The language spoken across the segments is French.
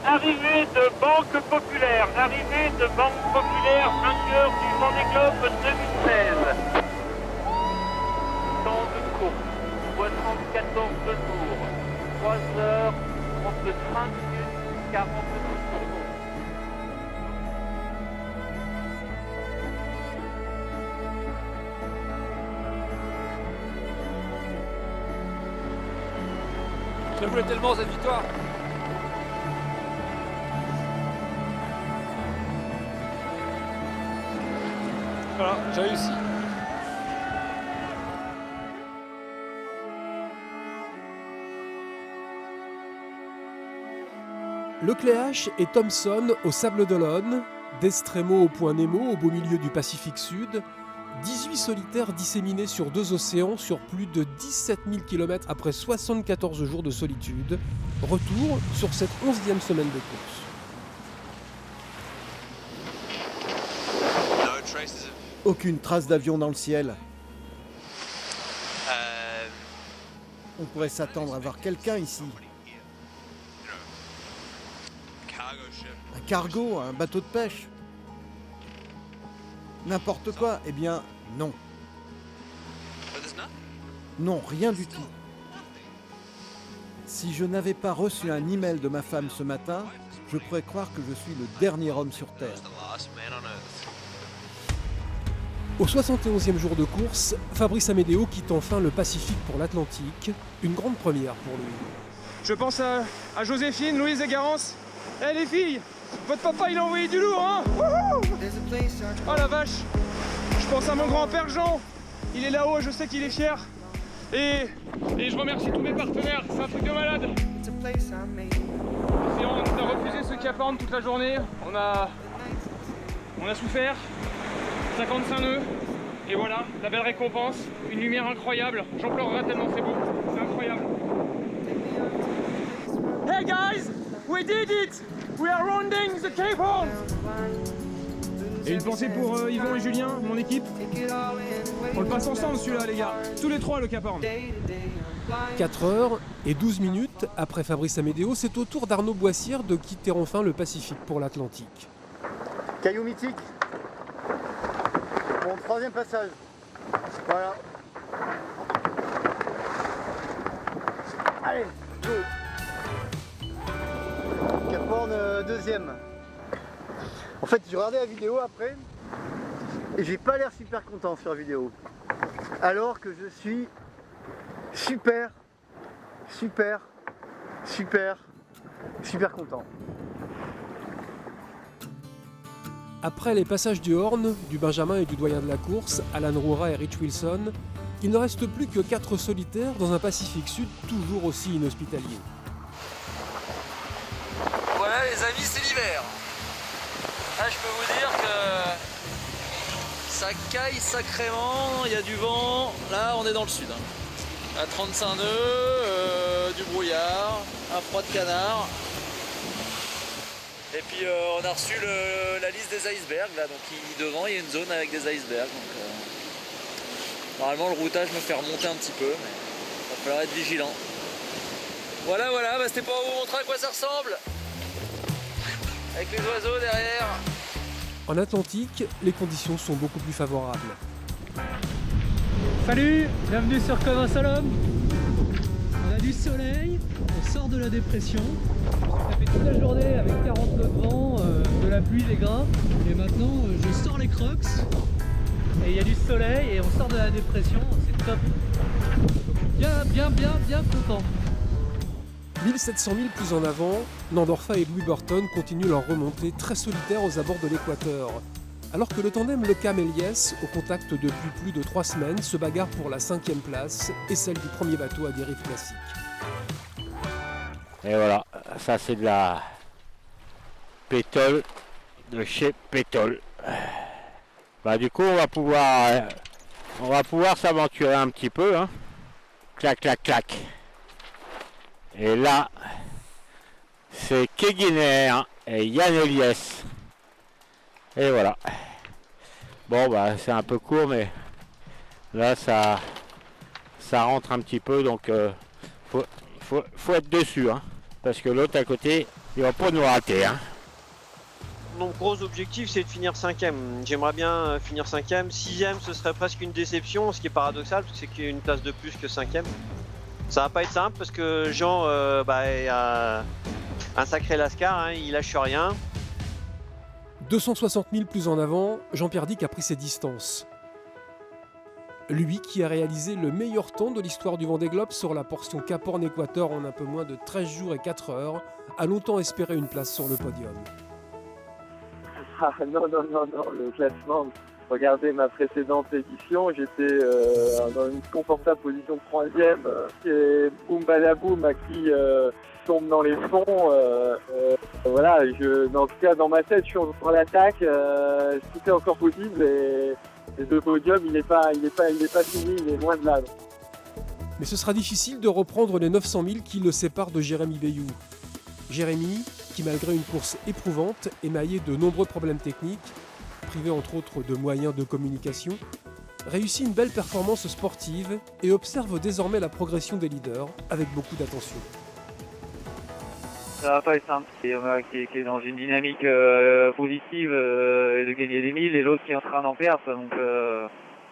Arrivée de Banque Populaire, vainqueur du Vendée Globe 2016. Temps de course, 74 jours, 3 heures, 35 minutes, 46 secondes. Je la voulais tellement cette victoire. Voilà, j'ai réussi. Lecléache et Thompson au Sable d'Olonne, d'Estremo au Point Nemo au beau milieu du Pacifique Sud, 18 solitaires disséminés sur 2 océans sur plus de 17 000 km après 74 jours de solitude. Retour sur cette 11e semaine de course. Aucune trace d'avion dans le ciel. On pourrait s'attendre à voir quelqu'un ici. Un cargo, un bateau de pêche. N'importe quoi. Eh bien, non. Non, rien du tout. Si je n'avais pas reçu un email de ma femme ce matin, je pourrais croire que je suis le dernier homme sur Terre. Au 71e jour de course, Fabrice Amédéo quitte enfin le Pacifique pour l'Atlantique, une grande première pour lui. Je pense à Joséphine, Louise et Garance. Eh les filles, votre papa il a envoyé du lourd, hein. Wouhou. Oh la vache. Je pense à mon grand-père Jean. Il est là-haut, je sais qu'il est fier. Et je remercie tous mes partenaires, c'est un truc de malade. Et on a refusé ce Cap Horn toute la journée. On a souffert. 55 nœuds, et voilà, la belle récompense, une lumière incroyable, j'en pleurerai tellement c'est beau, c'est incroyable. Hey guys, we did it! We are rounding the Cape Horn! Et une pensée pour Yvon et Julien, mon équipe. On le passe ensemble celui-là les gars, tous les trois le Cap Horn. 4 heures et 12 minutes après Fabrice Amédéo, c'est au tour d'Arnaud Boissière de quitter enfin le Pacifique pour l'Atlantique. Caillou mythique. Mon 3e passage. Voilà. Allez, go. Cap Horn 2e. En fait, j'ai regardé la vidéo après et j'ai pas l'air super content sur la vidéo. Alors que je suis super content. Après les passages du Horn, du Benjamin et du doyen de la course, Alan Roura et Rich Wilson, il ne reste plus que 4 solitaires dans un Pacifique Sud toujours aussi inhospitalier. Voilà les amis, c'est l'hiver. Là je peux vous dire que ça caille sacrément, il y a du vent. Là on est dans le sud. À 35 nœuds, du brouillard, un froid de canard. Et puis on a reçu la liste des icebergs là, donc devant il y a une zone avec des icebergs. Donc, normalement le routage me fait remonter un petit peu, mais il va falloir être vigilant. Voilà, bah, c'était pour vous montrer à quoi ça ressemble. Avec les oiseaux derrière. En Atlantique, les conditions sont beaucoup plus favorables. Salut, bienvenue sur Comme un seul homme. On a du soleil, on sort de la dépression. Ça fait toute la journée avec 40 nœuds de vent, de la pluie, des grains. Et maintenant, je sors les crocs. Et il y a du soleil et on sort de la dépression, c'est top. Bien content. 1700 000 plus en avant, Nandorfa et Louis Burton continuent leur remontée très solitaire aux abords de l'équateur. Alors que le tandem Lecam-Eliès, au contact depuis plus de 3 semaines, se bagarre pour la 5e place et celle du premier bateau à dérive classique. Et voilà, ça c'est de la pétole de chez Pétole. Bah du coup on va pouvoir s'aventurer un petit peu, hein. Clac clac clac. Et là c'est Keguiner et Yann Eliès. Et voilà. Bon bah c'est un peu court mais là ça rentre un petit peu donc faut être dessus hein, parce que l'autre à côté ils vont pas nous rater. Hein. Mon gros objectif, c'est de finir 5ème. J'aimerais bien finir 5ème. 6ème, ce serait presque une déception, ce qui est paradoxal, parce que c'est qu'il y a une place de plus que 5ème. Ça va pas être simple, parce que Jean est un sacré lascar, hein, il lâche rien. 260 000 plus en avant, Jean-Pierre Dick a pris ses distances. Lui qui a réalisé le meilleur temps de l'histoire du Vendée Globe sur la portion Cap Horn-Équateur en un peu moins de 13 jours et 4 heures, a longtemps espéré une place sur le podium. Ah non, le classement, regardez ma précédente édition, j'étais dans une confortable position de 3e, et boum balaboum à qui tombe dans les fonds, voilà, en tout cas dans ma tête, je suis sur l'attaque, tout est encore possible et le podium, il n'est pas fini, il est loin de là. Mais ce sera difficile de reprendre les 900 000 qui le séparent de Jérémy Bayou. Jérémy, qui malgré une course éprouvante, émaillée de nombreux problèmes techniques, privé entre autres de moyens de communication, réussit une belle performance sportive et observe désormais la progression des leaders avec beaucoup d'attention. Ça va pas être simple, il y en a qui est dans une dynamique positive de gagner des 1000 et l'autre qui est en train d'en perdre, donc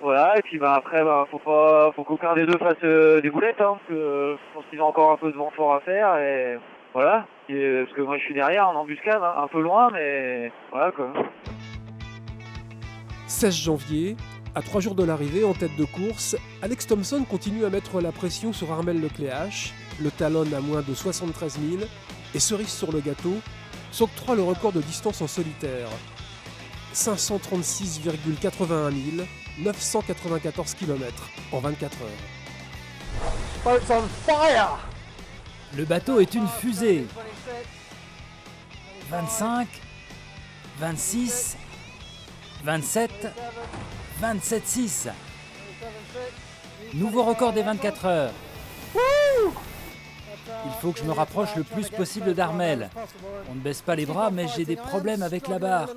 voilà, et puis après faut qu'aucun des deux fasse des boulettes, hein, parce que je pense qu'ils ont encore un peu de vent fort à faire et voilà, parce que moi je suis derrière en embuscade, hein, un peu loin, mais voilà quoi. 16 janvier, à 3 jours de l'arrivée, en tête de course, Alex Thompson continue à mettre la pression sur Armel Lecléache, le talonne à moins de 73 000, et cerise sur le gâteau, s'octroie le record de distance en solitaire. 536,81 000, 994 km en 24 heures. Le bateau est une fusée. 25, 26, 27, 27,6. Nouveau record des 24 heures. Il faut que je me rapproche le plus possible d'Armel. On ne baisse pas les bras, mais j'ai des problèmes avec la barre.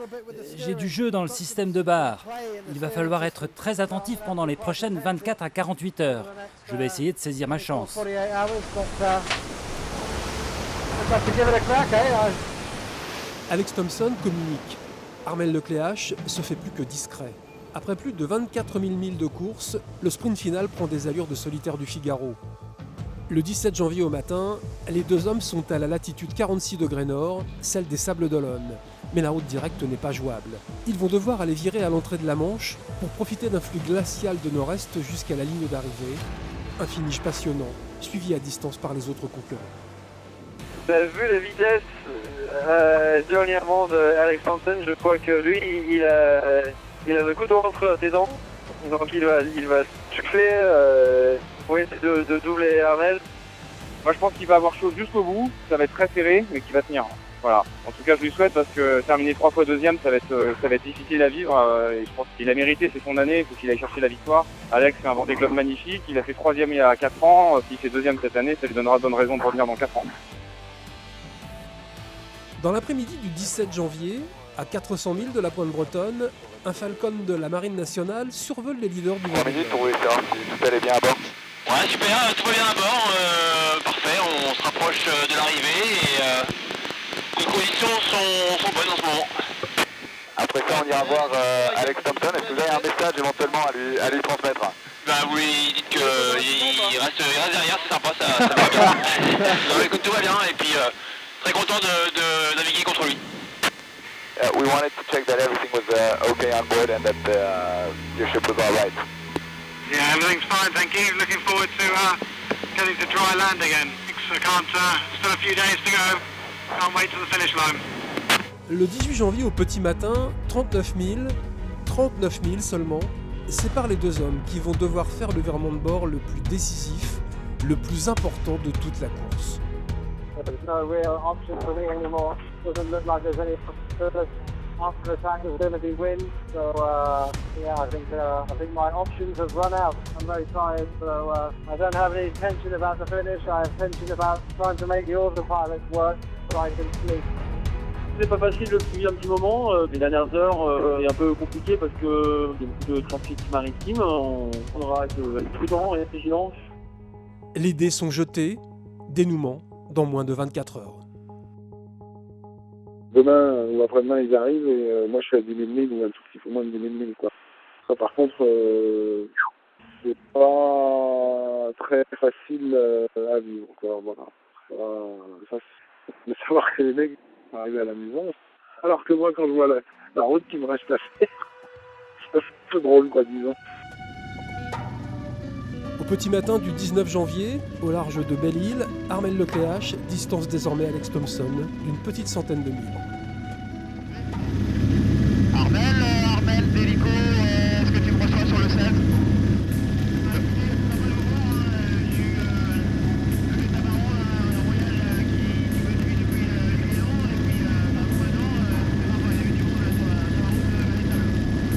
J'ai du jeu dans le système de barre. Il va falloir être très attentif pendant les prochaines 24 à 48 heures. Je vais essayer de saisir ma chance. Alex Thompson communique. Armel Lecléache se fait plus que discret. Après plus de 24 000 milles de course, le sprint final prend des allures de solitaire du Figaro. Le 17 janvier au matin, les deux hommes sont à la latitude 46 degrés nord, celle des Sables d'Olonne. Mais la route directe n'est pas jouable. Ils vont devoir aller virer à l'entrée de la Manche pour profiter d'un flux glacial de nord-est jusqu'à la ligne d'arrivée. Un finish passionnant, suivi à distance par les autres concurrents. Vous avez vu les vitesses dernièrement d'Alex Thompson, je crois que lui, il a le couteau entre tes dents, donc il va souffler pour essayer de doubler Armel. Moi je pense qu'il va avoir chaud jusqu'au bout, ça va être très serré, mais qu'il va tenir. Voilà. En tout cas je lui souhaite parce que terminer 3 fois deuxième, ça va être difficile à vivre. Et je pense qu'il a mérité, c'est son année, il faut qu'il aille chercher la victoire. Alex fait un Vendée Globe magnifique, il a fait 3e il y a 4 ans, s'il fait 2e cette année, ça lui donnera bonne raison de revenir dans 4 ans. Dans l'après-midi du 17 janvier, à 400 000 de la pointe bretonne, un Falcon de la Marine nationale survole les leaders du Vendée Globe. Pour savoir si tout allait bien à bord. Ouais, super, tout va bien à bord, parfait, on se rapproche de l'arrivée et les conditions sont bonnes en ce moment. Après ça, on ira voir Alex Thompson. Est-ce que vous avez un message éventuellement à lui transmettre? Bah oui, dites qu'il reste derrière, c'est sympa, ça va bien. Non, écoute, tout va bien et puis très content de naviguer contre lui. We wanted to check that everything was okay on board and that your ship was all right. Yeah, everything's fine, thank you. Looking forward to getting to dry land again. I can't, still a few days to go. Can't wait to the finish line. Le 18 janvier au petit matin, 39 000 seulement, séparent les deux hommes qui vont devoir faire le virement de bord le plus décisif, le plus important de toute la course. There's no real option for me anymore. Doesn't look like there's any after attack is going to be win. So yeah, I think my options have run out. I'm very tired, so I don't have any tension about the finish. I have tension about trying to make the autopilot work so I can sleep. C'est pas facile depuis un petit moment. Les dernières heures est un peu compliqué parce que il y a beaucoup de trafic maritime. On aura être prudent et vigilant. Les dés sont jetés, dénouement dans moins de 24 heures. demain ou après-demain ils arrivent et moi je suis à 10 000 milles ou un tout petit peu moins de 10 000 milles quoi. Ça par contre c'est pas très facile à vivre quoi, voilà. Ça, de savoir que les mecs sont arrivés à la maison, alors que moi quand je vois la route qui me reste à faire, c'est un peu drôle quoi disons. Au petit matin du 19 janvier, au large de Belle-Île, Armel Lecléache distance désormais Alex Thompson d'une petite centaine de milles. Armel, Délico, est-ce que tu me reçois sur le 16 ?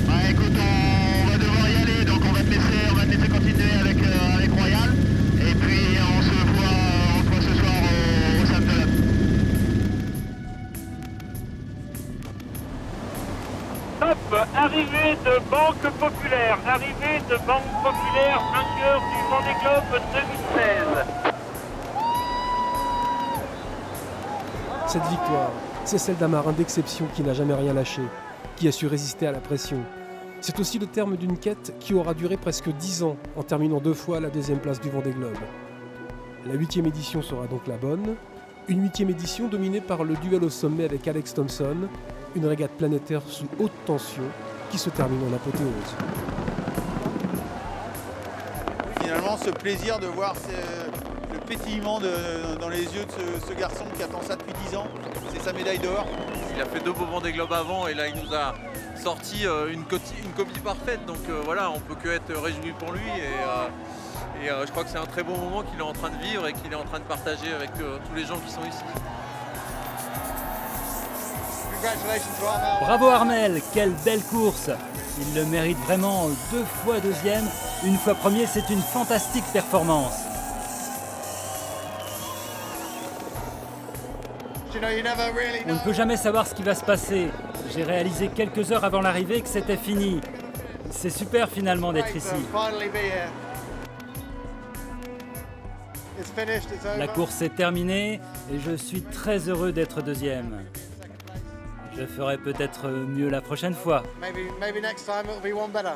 Bah écoute, on va devoir y aller, donc on va te laisser continuer avec Royal, et puis on se voit ce soir au Sable-d'Olonne. Top, arrivée de Banque Populaire, vainqueur du Vendée Globe 2016. Cette victoire, c'est celle d'un marin d'exception qui n'a jamais rien lâché, qui a su résister à la pression. C'est aussi le terme d'une quête qui aura duré presque 10 ans en terminant 2 fois à la 2e place du Vendée Globe. La 8e édition sera donc la bonne, une 8e édition dominée par le duel au sommet avec Alex Thompson, une régate planétaire sous haute tension qui se termine en apothéose. Finalement, ce plaisir de voir le pétillement dans les yeux de ce garçon qui attend ça depuis 10 ans, c'est sa médaille d'or. Il a fait 2 beaux Vendée Globe avant et là il nous a sorti une copie parfaite, donc voilà, on peut que être réjoui pour lui et je crois que c'est un très bon moment qu'il est en train de vivre et qu'il est en train de partager avec tous les gens qui sont ici. Bravo Armel, quelle belle course! Il le mérite vraiment 2 fois 2e, une fois 1er, c'est une fantastique performance. On ne peut jamais savoir ce qui va se passer. J'ai réalisé quelques heures avant l'arrivée que c'était fini. C'est super finalement d'être ici. La course est terminée et je suis très heureux d'être 2e. Je ferai peut-être mieux la prochaine fois. Maybe next time it'll be one better.